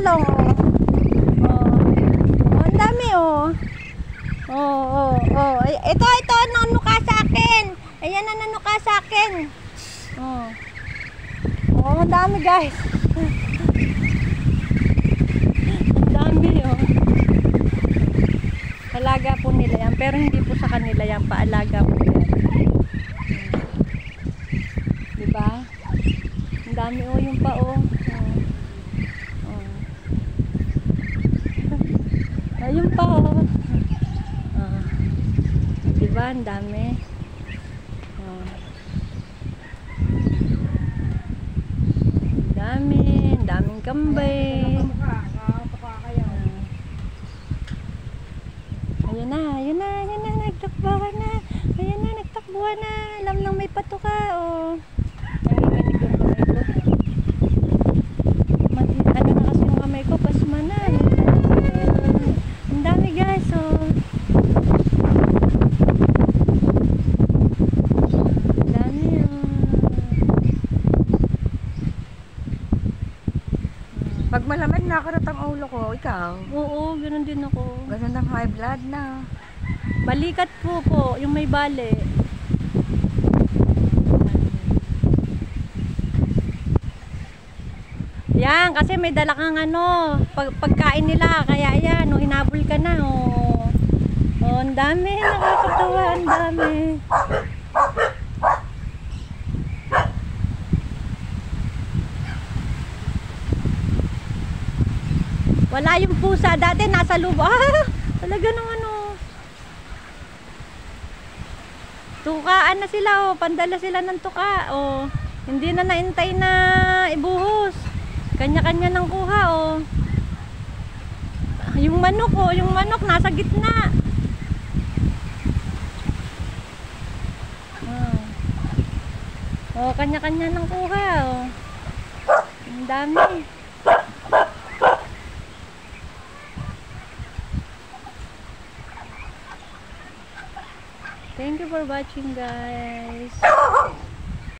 talong, oh. Oh, ang dami, oh. Oh. Ito, nanuka sa akin. Ayan na nanuka sa akin. Oh, ang dami, guys. Ang dami, oh. Alaga po nila yan, pero hindi po sa kanila yan, paalaga po yan. Diba? Ang dami, oh, yung pa, oh. Ayun pa, oh. Diba? Ang dami. Ang daming kambay. Ayun na, nagtakbuhan na. Ayan na, nagtakbuhan na. Alam nang may pato ka, oh. Nanginginig yung kamay ko. Ano na kasi yung kamay ko, pasma na. Ang dami, guys, oh. Ang dami, oh. Pag malamig nakarat ang ulo ko, ikaw? Oo, ganun din ako. Ganun ang high blood na. Balikat po, yung may bali. Yan, kasi may dala kang ano, pagkain nila, kaya yan, oh, hinabol ka na, oh. Oh, ang dami, nakakatawa, ang dami. Wala yung pusa, dati nasa lubo. Talaga ng ano. Tukaan na sila, oh. Pandala sila ng tuka, oh. Hindi na naintay na ibuhos. Kanya-kanya ng kuha, oh. Yung manok nasa gitna. Oh, kanya-kanya ng kuha, oh. Ang dami. Thank you for watching, guys.